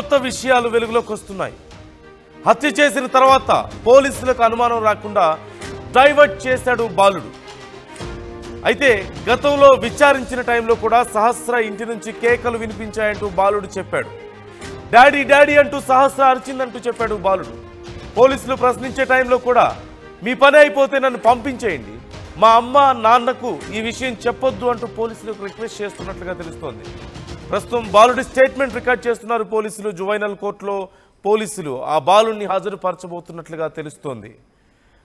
సరికొత్త విషయాలు వెలుగులోకి వస్తున్నాయి. హత్య చేసిన తర్వాత పోలీసులకు అనుమానం రాకుండా డైవర్ట్ చేశాడు బాలుడు. అయితే గతంలో విచారించిన టైంలో కూడా సహస్ర ఇంటి నుంచి కేకలు వినిపించాయంటూ బాలుడు చెప్పాడు. డాడీ డాడీ అంటూ సహస్ర అరిచిందంటూ చెప్పాడు బాలుడు. పోలీసులు ప్రశ్నించే టైంలో కూడా మీ పని అయిపోతే నన్ను పంపించేయండి, మా అమ్మ నాన్నకు ఈ విషయం చెప్పొద్దు అంటూ పోలీసులకు రిక్వెస్ట్ చేస్తున్నట్లుగా తెలుస్తోంది. ప్రస్తుతం బాలుడి స్టేట్మెంట్ రికార్డ్ చేస్తున్నారు పోలీసులు. జువైనల్ కోర్టులో పోలీసులు ఆ బాలుడిని హాజరుపరచబోతున్నట్లుగా తెలుస్తోంది.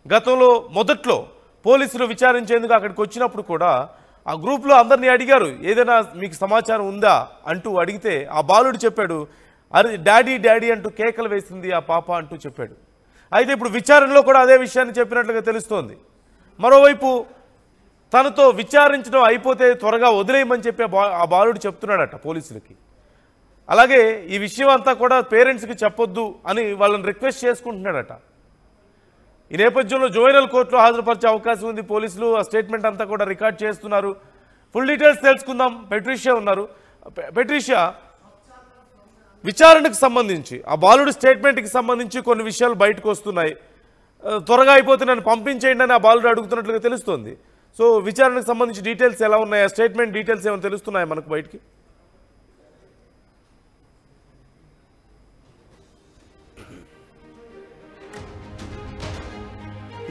గతంలో మొదట్లో పోలీసులు విచారించేందుకు అక్కడికి వచ్చినప్పుడు కూడా ఆ గ్రూప్లో అందరినీ అడిగారు, ఏదైనా మీకు సమాచారం ఉందా అంటూ అడిగితే ఆ బాలుడు చెప్పాడు, అరే డాడీ డాడీ అంటూ కేకలు వేసింది ఆ పాప అంటూ చెప్పాడు. అయితే ఇప్పుడు విచారణలో కూడా అదే విషయాన్ని చెప్పినట్లుగా తెలుస్తోంది. మరోవైపు తనతో విచారించడం అయిపోతే త్వరగా వదిలేయమని చెప్పి ఆ బాలుడు చెప్తున్నాడట పోలీసులకి. అలాగే ఈ విషయం అంతా కూడా పేరెంట్స్కి చెప్పొద్దు అని వాళ్ళని రిక్వెస్ట్ చేసుకుంటున్నాడట. ఈ నేపథ్యంలో జువైనల్ కోర్టులో హాజరుపరిచే అవకాశం ఉంది. పోలీసులు ఆ స్టేట్మెంట్ అంతా కూడా రికార్డ్ చేస్తున్నారు. ఫుల్ డీటెయిల్స్ తెలుసుకుందాం. పెట్రిషియా ఉన్నారు. పెట్రిషియా, విచారణకు సంబంధించి ఆ బాలుడి స్టేట్మెంట్కి సంబంధించి కొన్ని విషయాలు బయటకు వస్తున్నాయి. త్వరగా అయిపోతే నన్ను పంపించేయండి అని ఆ బాలుడు అడుగుతున్నట్లుగా తెలుస్తోంది. సో విచారణకు సంబంధించి డీటెయిల్స్ ఎలా ఉన్నాయి, ఆ స్టేట్మెంట్ డీటెయిల్స్ ఏమైనా తెలుస్తున్నాయా మనకు బయటికి?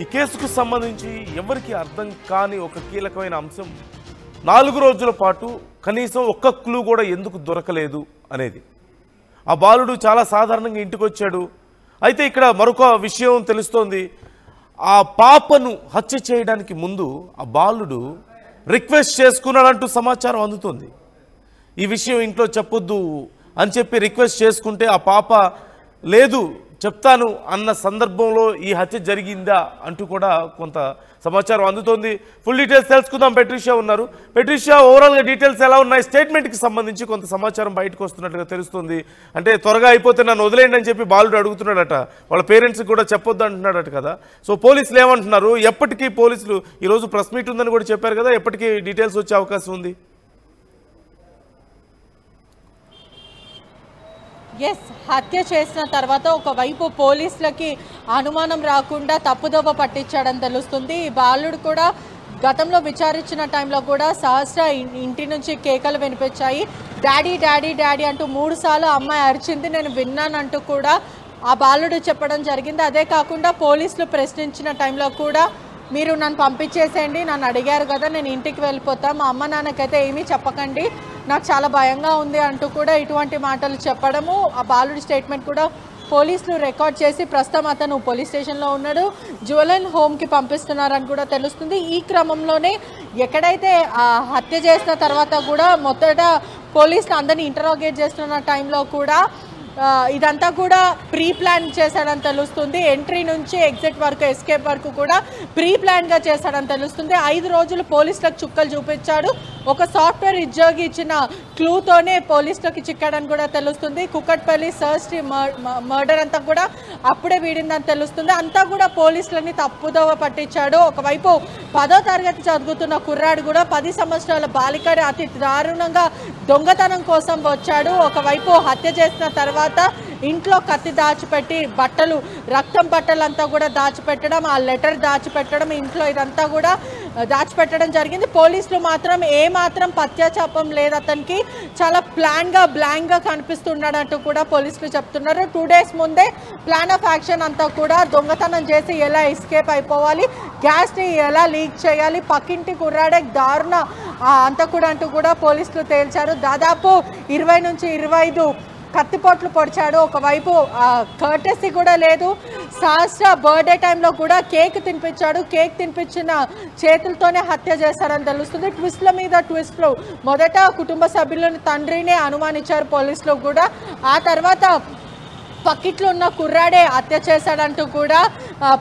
ఈ కేసుకు సంబంధించి ఎవరికి అర్థం కాని ఒక కీలకమైన అంశం, 4 రోజుల పాటు కనీసం ఒక్క క్లూ కూడా ఎందుకు దొరకలేదు అనేది. ఆ బాలుడు చాలా సాధారణంగా ఇంటికి వచ్చాడు. అయితే ఇక్కడ మరొక విషయం తెలుస్తోంది. ఆ పాపను హత్య చేయడానికి ముందు ఆ బాలుడు రిక్వెస్ట్ చేసుకున్నాడంటూ సమాచారం అందుతుంది. ఈ విషయం ఇంట్లో చెప్పొద్దు అని చెప్పి రిక్వెస్ట్ చేసుకుంటే ఆ పాప లేదు చెప్తాను అన్న సందర్భంలో ఈ హత్య జరిగిందా అంటూ కూడా కొంత సమాచారం అందుతోంది. ఫుల్ డీటెయిల్స్ తెలుసుకుందాం. పెట్రిషియా ఉన్నారు. పెట్రిషియా, ఓవరాల్గా డీటెయిల్స్ ఎలా ఉన్నాయి? స్టేట్మెంట్కి సంబంధించి కొంత సమాచారం బయటకు వస్తున్నట్లుగా తెలుస్తుంది. అంటే త్వరగా అయిపోతే నన్ను వదిలేయండి అని చెప్పి బాలుడు అడుగుతున్నాడట. వాళ్ళ పేరెంట్స్కి కూడా చెప్పొద్దు అంటున్నాడట కదా. సో పోలీసులు ఏమంటున్నారు? ఎప్పటికీ పోలీసులు ఈరోజు ప్రెస్ మీట్ ఉందని కూడా చెప్పారు కదా, ఎప్పటికీ డీటెయిల్స్ వచ్చే అవకాశం ఉంది? ఎస్, హత్య చేసిన తర్వాత ఒకవైపు పోలీసులకి అనుమానం రాకుండా తప్పుదోవ పట్టించాడని తెలుస్తుంది. ఈ బాలుడు కూడా గతంలో విచారించిన టైంలో కూడా సహస్ర ఇంటి నుంచి కేకలు వినిపించాయి. డాడీ డాడీ డాడీ అంటూ 3 సార్లు అమ్మాయి అరిచింది, నేను విన్నానంటూ కూడా ఆ బాలుడు చెప్పడం జరిగింది. అదే కాకుండా పోలీసులు ప్రశ్నించిన టైంలో కూడా మీరు నన్ను పంపించేసేయండి, నన్ను అడిగారు కదా, నేను ఇంటికి వెళ్ళిపోతాను, మా అమ్మ నాన్నకైతే ఏమీ చెప్పకండి, నాకు చాలా భయంగా ఉంది అంటూ కూడా ఇటువంటి మాటలు చెప్పడము. ఆ బాలుడి స్టేట్మెంట్ కూడా పోలీసులు రికార్డ్ చేసి ప్రస్తుతం అతను పోలీస్ స్టేషన్లో ఉన్నాడు. జువెనైల్ హోమ్కి పంపిస్తున్నారని కూడా తెలుస్తుంది. ఈ క్రమంలోనే ఎక్కడైతే హత్య చేసిన తర్వాత కూడా మొదట పోలీసులు అందరినీ ఇంటరాగేట్ చేస్తున్న టైంలో కూడా ఇదంతా కూడా ప్రీ ప్లాన్ చేశాడని తెలుస్తుంది. ఎంట్రీ నుంచి ఎగ్జిట్ వరకు, ఎస్కేప్ వరకు కూడా ప్రీ ప్లాన్గా చేశాడని తెలుస్తుంది. 5 రోజులు పోలీసులకు చుక్కలు చూపించాడు. ఒక సాఫ్ట్వేర్ ఉద్యోగి ఇచ్చిన క్లూతోనే పోలీసులకి చిక్కాడని కూడా తెలుస్తుంది. కుకట్పల్లి సర్చ్ మర్డర్ అంతా కూడా అప్పుడే వీడిందని తెలుస్తుంది. అంతా కూడా పోలీసులని తప్పుదోవ పట్టించాడు. ఒకవైపు 10వ తరగతి చదువుతున్న కుర్రాడు కూడా 10 సంవత్సరాల బాలికని అతి దారుణంగా దొంగతనం కోసం వచ్చాడు. ఒకవైపు హత్య చేసిన తర్వాత ఇంట్లో కత్తి దాచిపెట్టి బట్టలు, రక్తం బట్టలంతా కూడా దాచిపెట్టడం, ఆ లెటర్ దాచిపెట్టడం, ఇంట్లో ఇదంతా కూడా దాచిపెట్టడం జరిగింది. పోలీసులు మాత్రం ఏమాత్రం పత్యాచాపం లేదు అతనికి, చాలా బ్లాంక్గా కనిపిస్తున్నాడంటూ కూడా పోలీసులు చెప్తున్నారు. 2 డేస్ ముందే ప్లాన్ ఆఫ్ యాక్షన్ అంతా కూడా దొంగతనం చేసి ఎలా ఎస్కేప్ అయిపోవాలి, గ్యాస్ని ఎలా లీక్ చేయాలి, పక్కింటి కుర్రాడే దారుణ అంతా కూడా అంటూ కూడా పోలీసులు తేల్చారు. దాదాపు 20 నుంచి 25 కత్తిపోట్లు పొడిచాడు. ఒకవైపు కర్టెసీ కూడా లేదు. సహస్ర బర్త్డే టైంలో కూడా కేక్ తినిపించాడు. కేక్ తినిపించిన చేతులతోనే హత్య చేశారని తెలుస్తుంది. ట్విస్ట్ల మీద ట్విస్ట్లు. మొదట కుటుంబ సభ్యులను, తండ్రినే అనుమానించారు పోలీసులు కూడా. ఆ తర్వాత పక్కిట్లో ఉన్న కుర్రాడే హత్య చేశాడంటూ కూడా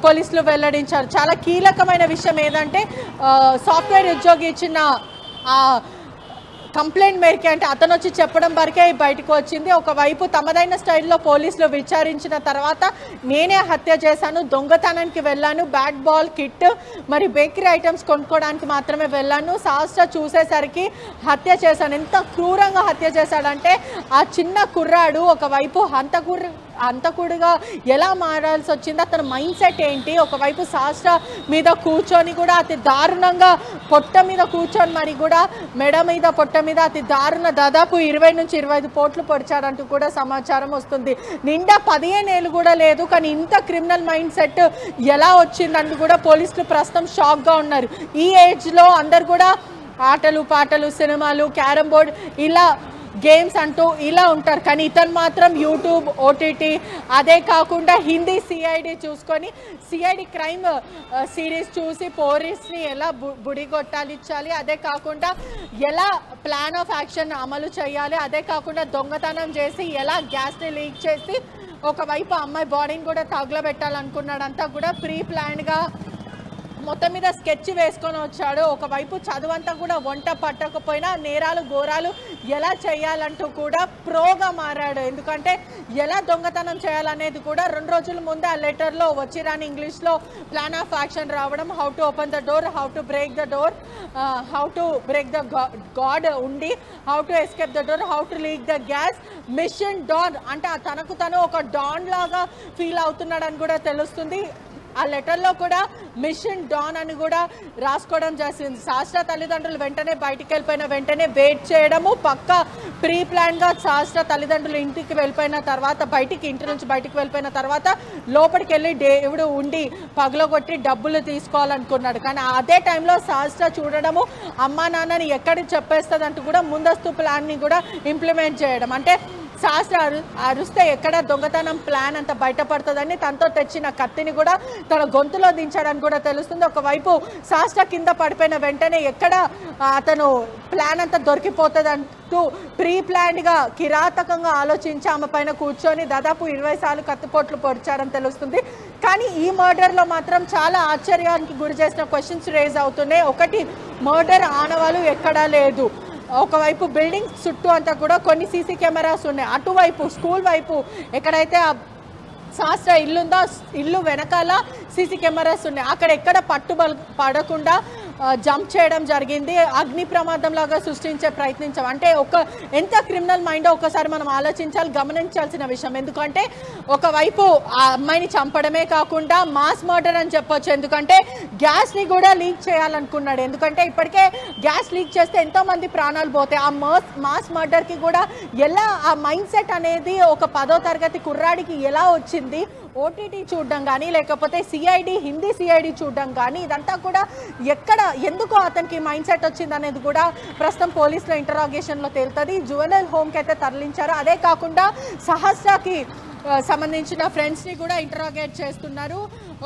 పోలీసులు వెల్లడించారు. చాలా కీలకమైన విషయం ఏదంటే సాఫ్ట్వేర్ ఉద్యోగి ఇచ్చిన కంప్లైంట్ మేరకే అంటే అతను వచ్చి చెప్పడం వరకే బయటకు వచ్చింది. ఒకవైపు తమదైన స్టైల్లో పోలీసులు విచారించిన తర్వాత నేనే హత్య చేశాను, దొంగతనానికి వెళ్ళాను, బ్యాట్ బాల్ కిట్ మరి బేకరీ ఐటమ్స్ కొనుక్కోవడానికి మాత్రమే వెళ్ళాను, సహస్ర చూసేసరికి హత్య చేశాను. ఎంత క్రూరంగా హత్య చేశాడంటే ఆ చిన్న కుర్రాడు ఒకవైపు హంతకుడిగా ఎలా మారాల్సి వచ్చింది, అతని మైండ్ సెట్ ఏంటి, ఒకవైపు సహస్ర మీద కూర్చొని కూడా అతి దారుణంగా పొట్ట మీద కూర్చొని మరి కూడా మెడ మీద పొట్ట మీద అతి దారుణ దాదాపు 20 నుంచి 25 పోట్లు పొడిచాడంటూ కూడా సమాచారం వస్తుంది. నిండా 15 ఏళ్ళు కూడా లేదు, కానీ ఇంత క్రిమినల్ మైండ్ సెట్ ఎలా వచ్చిందంటూ కూడా పోలీసులు ప్రస్తుతం షాక్గా ఉన్నారు. ఈ ఏజ్లో అందరు కూడా ఆటలు పాటలు సినిమాలు క్యారమ్ బోర్డ్ ఇలా గేమ్స్ అంటూ ఇలా ఉంటారు, కానీ ఇతను మాత్రం యూట్యూబ్ ఓటీటీ అదే కాకుండా హిందీ సిఐడి చూసుకొని సిఐడి క్రైమ్ సిరీస్ చూసి పోలీస్ని ఎలా బుడిగొట్టాలిచ్చాలి, అదే కాకుండా ఎలా ప్లాన్ ఆఫ్ యాక్షన్ అమలు చేయాలి, అదే కాకుండా దొంగతనం చేసి ఎలా గ్యాస్ని లీక్ చేసి ఒకవైపు అమ్మాయి బాడీని కూడా తగులబెట్టాలనుకున్నాడంతా కూడా ప్రీ ప్లాన్గా మొత్తం మీద స్కెచ్ వేసుకొని వచ్చాడు. ఒకవైపు చదువంతా కూడా వంట పట్టకపోయినా నేరాలు ఘోరాలు ఎలా చేయాలంటూ కూడా ప్రోగా మారాడు. ఎందుకంటే ఎలా దొంగతనం చేయాలనేది కూడా 2 రోజుల ముందే ఆ లెటర్లో వచ్చిరాని ఇంగ్లీష్లో ప్లాన్ ఆఫ్ యాక్షన్ రావడం, how to open the door, how to break the door, how to break the god ఉండి, how to escape the door, how to leak the gas, mission done అంటే తనకు తను ఒక డాన్ లాగా feel అవుతున్నాడని కూడా తెలుస్తుంది. ఆ లెటర్లో కూడా మిషన్ డాన్ అని కూడా రాసుకోవడం చేసింది. సహస్ర తల్లిదండ్రులు వెంటనే బయటికి వెళ్ళిపోయిన వెంటనే వెయిట్ చేయడము, పక్క ప్రీ ప్లాన్గా సహస్ర తల్లిదండ్రులు ఇంటికి వెళ్ళిపోయిన తర్వాత ఇంటి నుంచి బయటికి వెళ్ళిపోయిన తర్వాత లోపలికి వెళ్ళి దేవుడు ఉండి పగలగొట్టి డబ్బులు తీసుకోవాలనుకున్నాడు. కానీ అదే టైంలో సహస్ర చూడడము అమ్మా నాన్నని ఎక్కడికి చెప్పేస్తుంది అంటూ కూడా ముందస్తు ప్లాన్ని కూడా ఇంప్లిమెంట్ చేయడం, అంటే సహస్ర అరుస్తే ఎక్కడ దొంగతనం ప్లాన్ అంతా బయటపడుతుందని తనతో తెచ్చిన కత్తిని కూడా తన గొంతులో దించాడని కూడా తెలుస్తుంది. ఒకవైపు సహస్ర కింద పడిపోయిన వెంటనే ఎక్కడ అతను ప్లాన్ అంతా దొరికిపోతుంది అంటూ ప్రీ ప్లాన్డ్గా కిరాతకంగా ఆలోచించి ఆమె పైన కూర్చొని దాదాపు 20 సార్లు కత్తిపోట్లు పొడిచాడని తెలుస్తుంది. కానీ ఈ మర్డర్లో మాత్రం చాలా ఆశ్చర్యానికి గురి చేసిన క్వశ్చన్స్ రేజ్ అవుతున్నాయి. ఒకటి, మర్డర్ ఆనవాళ్ళు ఎక్కడా లేదు. ఒకవైపు బిల్డింగ్ చుట్టూ అంతా కూడా కొన్ని సీసీ కెమెరాస్ ఉన్నాయి. అటువైపు స్కూల్ వైపు ఎక్కడైతే సహస్ర ఇల్లుందో ఇల్లు వెనకాల సీసీ కెమెరాస్ ఉన్నాయి. అక్కడ ఎక్కడ పడకుండా జంప్ చేయడం జరిగింది. అగ్ని ప్రమాదం లాగా సృష్టించే ప్రయత్నించాం. అంటే ఎంత క్రిమినల్ మైండో ఒకసారి మనం గమనించాల్సిన విషయం. ఎందుకంటే ఒకవైపు ఆ అమ్మాయిని చంపడమే కాకుండా మాస్ మర్డర్ అని చెప్పొచ్చు. ఎందుకంటే గ్యాస్ని కూడా లీక్ చేయాలనుకున్నాడు. ఎందుకంటే ఇప్పటికే గ్యాస్ లీక్ చేస్తే ఎంతోమంది ప్రాణాలు పోతాయి. ఆ మాస్ మర్డర్కి కూడా ఎలా ఆ మైండ్ సెట్ అనేది ఒక 10వ తరగతి కుర్రాడికి ఎలా వచ్చింది, ఓటీటీ చూడడం కానీ లేకపోతే హిందీ సిఐడి చూడడం కానీ ఇదంతా కూడా ఎందుకు అతనికి మైండ్ సెట్ వచ్చింది అనేది కూడా ప్రస్తుతం పోలీసుల ఇంటరాగేషన్లో తేలుతుంది. జువెనల్ హోమ్కి అయితే తరలించారు. అదే కాకుండా సహస్రకి సంబంధించిన ఫ్రెండ్స్ని కూడా ఇంటరాగేట్ చేస్తున్నారు.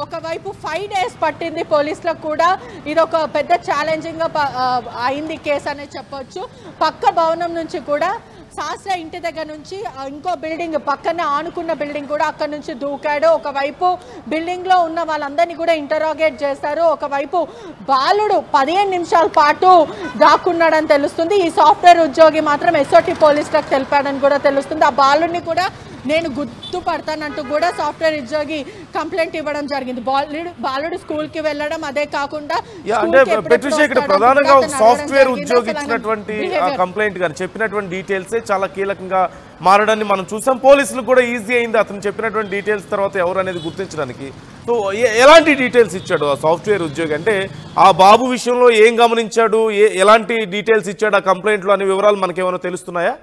ఒకవైపు 5 days పట్టింది పోలీసులకు కూడా. ఇది ఒక పెద్ద ఛాలెంజింగ్గా అయింది కేసు అనేది చెప్పొచ్చు. పక్క భవనం నుంచి కూడా సహస్ర ఇంటి దగ్గర నుంచి ఇంకో బిల్డింగ్ పక్కనే ఆనుకున్న బిల్డింగ్ కూడా అక్కడ నుంచి దూకాడు. ఒకవైపు బిల్డింగ్లో ఉన్న వాళ్ళందరినీ కూడా ఇంటరాగేట్ చేశారు. ఒకవైపు బాలుడు 15 నిమిషాల పాటు దాక్కున్నాడని తెలుస్తుంది. ఈ సాఫ్ట్వేర్ ఉద్యోగి మాత్రం ఎస్ఓటి పోలీసులకు తెలిపాడని కూడా తెలుస్తుంది. ఆ బాలుడిని కూడా నేను గుర్తుపడతానంటూ కూడా సాఫ్ట్వేర్ ఉద్యోగి కంప్లైంట్ ఇవ్వడం జరిగింది. బాలుడు స్కూల్కి వెళ్ళడం అదే కాకుండా ప్రధానంగా సాఫ్ట్వేర్ ఉద్యోగి ఇచ్చినటువంటి కంప్లైంట్ గాని చెప్పినటువంటి డీటెయిల్స్ చాలా కీలకంగా మారడాన్ని మనం చూసాం. పోలీసులు కూడా ఈజీ అయింది అతను చెప్పినటువంటి డీటెయిల్స్ తర్వాత ఎవరు అనేది గుర్తించడానికి. సో ఎలాంటి డీటెయిల్స్ ఇచ్చాడు ఆ సాఫ్ట్వేర్ ఉద్యోగి, అంటే ఆ బాబు విషయంలో ఏం గమనించాడు, ఎలాంటి డీటెయిల్స్ ఇచ్చాడు ఆ కంప్లైంట్లో అనే వివరాలు మనకేమైనా తెలుస్తున్నాయా?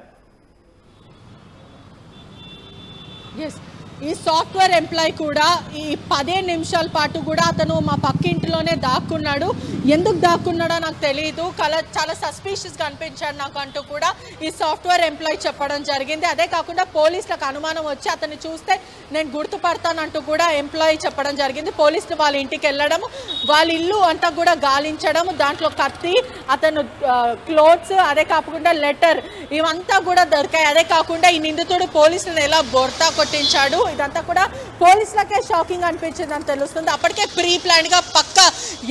ఈ సాఫ్ట్వేర్ ఎంప్లాయ్ కూడా ఈ 15 నిమిషాల పాటు కూడా అతను మా పక్కింటిలోనే దాక్కున్నాడు. ఎందుకు దాక్కున్నాడో నాకు తెలియదు, చాలా సస్పీషియస్గా అనిపించాడు నాకు అంటూ కూడా ఈ సాఫ్ట్వేర్ ఎంప్లాయ్ చెప్పడం జరిగింది. అదే కాకుండా పోలీసులకు అనుమానం వచ్చి అతన్ని చూస్తే నేను గుర్తుపడతానంటూ కూడా ఎంప్లాయీ చెప్పడం జరిగింది. పోలీసులు వాళ్ళ ఇంటికి వెళ్ళడం, వాళ్ళ ఇల్లు అంతా కూడా గాలించడం, దాంట్లో కత్తి, అతను క్లోత్స్, అదే కాకుండా లెటర్ ఇవంతా కూడా దొరికాయి. అదే కాకుండా ఈ నిందితుడు పోలీసులను ఎలా బొర్తా కొట్టించాడు, ఇదంతా కూడా పోలీసులకే షాకింగ్ అనిపించింది అని తెలుస్తుంది. అప్పటికే ప్రీ ప్లాన్గా పక్క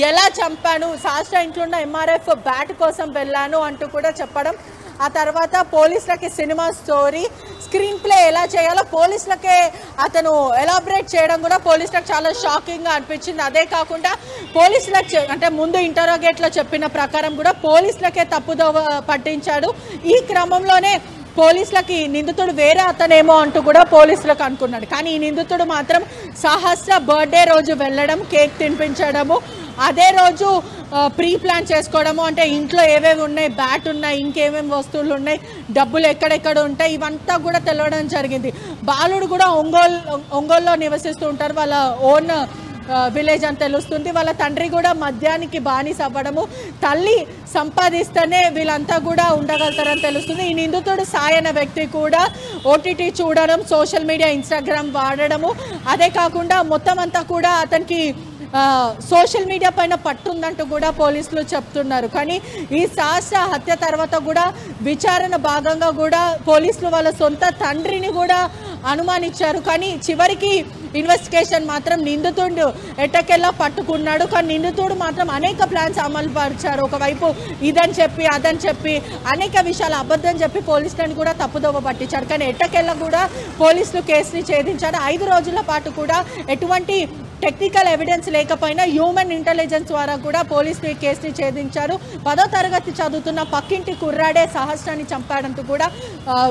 ఎలా చంపాను, సహస్ర ఇంట్లో ఉన్న ఎంఆర్ఎఫ్ బ్యాట్ కోసం వెళ్ళాను అంటూ కూడా చెప్పడం, ఆ తర్వాత పోలీసులకి సినిమా స్టోరీ స్క్రీన్ ప్లే ఎలా చేయాలో పోలీసులకే అతను ఎలాబరేట్ చేయడం కూడా పోలీసులకు చాలా షాకింగ్గా అనిపించింది. అదే కాకుండా పోలీసులకు అంటే ముందు ఇంటరోగేట్లో చెప్పిన ప్రకారం కూడా పోలీసులకే తప్పుదోవ పట్టించాడు. ఈ క్రమంలోనే పోలీసులకి నిందితుడు వేరే అతనేమో అంటూ కూడా పోలీసులకు అనుకున్నాడు. కానీ ఈ నిందితుడు మాత్రం సహస్ర బర్త్డే రోజు వెళ్ళడం, కేక్ తినిపించడము, అదే రోజు ప్రీ ప్లాన్ చేసుకోవడము, అంటే ఇంట్లో ఏవేవి ఉన్నాయి, బ్యాట్ ఉన్నాయి, ఇంకేమేమి వస్తువులు ఉన్నాయి, డబ్బులు ఎక్కడెక్కడ ఉంటాయి, ఇవంతా కూడా తెలవడం జరిగింది. బాలుడు కూడా ఒంగోలులో నివసిస్తూ ఉంటారు, వాళ్ళ ఓన్ విలేజ్ అని తెలుస్తుంది. వాళ్ళ తండ్రి కూడా మద్యానికి బానిస అవ్వడము, తల్లి సంపాదిస్తేనే వీళ్ళంతా కూడా ఉండగలుగుతారని తెలుస్తుంది. ఈ నిందితుడు సాయి అనే వ్యక్తి కూడా ఓటీటీ చూడడం, సోషల్ మీడియా ఇన్స్టాగ్రామ్ వాడడము, అదే కాకుండా మొత్తం అంతా కూడా అతనికి సోషల్ మీడియా పైన పట్టుందంటూ కూడా పోలీసులు చెప్తున్నారు. కానీ ఈ సహస్ర హత్య తర్వాత కూడా విచారణ భాగంగా కూడా పోలీసులు వాళ్ళ సొంత తండ్రిని కూడా అనుమానించారు. కానీ చివరికి ఇన్వెస్టిగేషన్ మాత్రం నిందితుడు ఎట్టకెల్లా పట్టుకున్నాడు. కానీ నిందితుడు మాత్రం అనేక ప్లాన్స్ అమలు పరిచారు. ఒకవైపు ఇదని చెప్పి అదని చెప్పి అనేక విషయాలు అబద్ధం చెప్పి పోలీసులను కూడా తప్పుదోవ పట్టించాడు. కానీ ఎట్టకెల్లా కూడా పోలీసులు కేసుని ఛేదించారు. 5 రోజుల పాటు కూడా ఎటువంటి టెక్నికల్ ఎవిడెన్స్ లేకపోయినా హ్యూమన్ ఇంటెలిజెన్స్ ద్వారా కూడా పోలీసులు ఈ కేసుని ఛేదించారు. 10వ తరగతి చదువుతున్న పక్కింటి కుర్రాడే సహస్రాన్ని చంపాడంటూ కూడా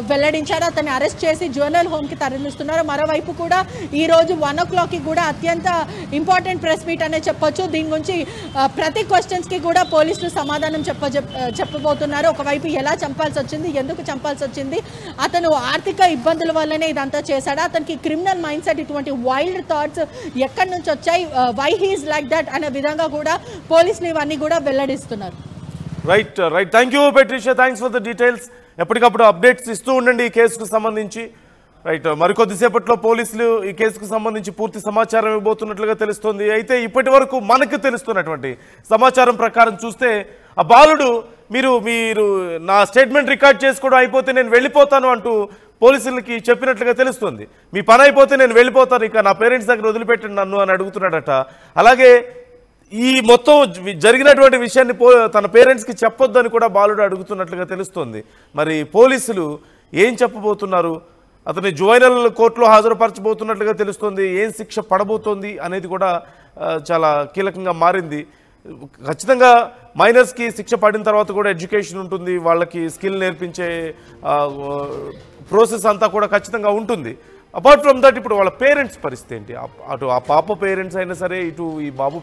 వెల్లడించారు. అతన్ని అరెస్ట్ చేసి జ్యువెనల్ హోమ్కి తరలిస్తున్నారు. మరోవైపు కూడా ఈరోజు 1 o'clockకి కూడా అత్యంత ఇంపార్టెంట్ ప్రెస్ మీట్ అనే చెప్పొచ్చు. దీని గురించి ప్రతి క్వశ్చన్స్కి కూడా పోలీసులు సమాధానం చెప్పబోతున్నారు. ఒకవైపు ఎలా చంపాల్సి వచ్చింది, ఎందుకు చంపాల్సి వచ్చింది, అతను ఆర్థిక ఇబ్బందుల వల్లనే ఇదంతా చేశాడా, అతనికి క్రిమినల్ మైండ్ సెట్, ఇటువంటి వైల్డ్ థాట్స్ ఎక్కడి నుంచి వచ్చాయి, వై హీస్ లైక్ దట్ అనే విధంగా కూడా పోలీసులు ఇవన్నీ కూడా వెల్లడిస్తున్నారు. Right thank you Patricia, thanks for the details. ఎప్పటికప్పుడు అప్డేట్స్ ఇస్తూ ఉండండి ఈ కేసుకు సంబంధించి. రైట్, మరికొద్దిసేపట్లో పోలీసులు ఈ కేసుకు సంబంధించి పూర్తి సమాచారం ఇవ్వబోతున్నట్లుగా తెలుస్తోంది. అయితే ఇప్పటి వరకు మనకు తెలుస్తున్నటువంటి సమాచారం ప్రకారం చూస్తే ఆ బాలుడు మీరు నా స్టేట్మెంట్ రికార్డ్ చేసుకోవడం అయిపోతే నేను వెళ్ళిపోతాను అంటూ పోలీసులకి చెప్పినట్లుగా తెలుస్తుంది. మీ పని అయిపోతే నేను వెళ్ళిపోతాను, ఇక నా పేరెంట్స్ దగ్గర వదిలిపెట్టండి నన్ను అని అడుగుతున్నాడట. అలాగే ఈ మొత్తం జరిగినటువంటి విషయాన్ని తన పేరెంట్స్కి చెప్పొద్దని కూడా బాలుడు అడుగుతున్నట్లుగా తెలుస్తుంది. మరి పోలీసులు ఏం చెప్పబోతున్నారు, అతని జువైనల్ కోర్టులో హాజరుపరచబోతున్నట్లుగా తెలుస్తుంది. ఏం శిక్ష పడబోతోంది అనేది కూడా చాలా కీలకంగా మారింది. ఖచ్చితంగా మైనర్స్కి శిక్ష పడిన తర్వాత కూడా ఎడ్యుకేషన్ ఉంటుంది, వాళ్ళకి స్కిల్ నేర్పించే ప్రాసెస్ అంతా కూడా ఖచ్చితంగా ఉంటుంది. అపార్ట్ ఫ్రమ్ దట్ ఇప్పుడు వాళ్ళ పేరెంట్స్ పరిస్థితి ఏంటి, అటు ఆ పాప పేరెంట్స్ అయినా సరే, ఇటు ఈ బాబు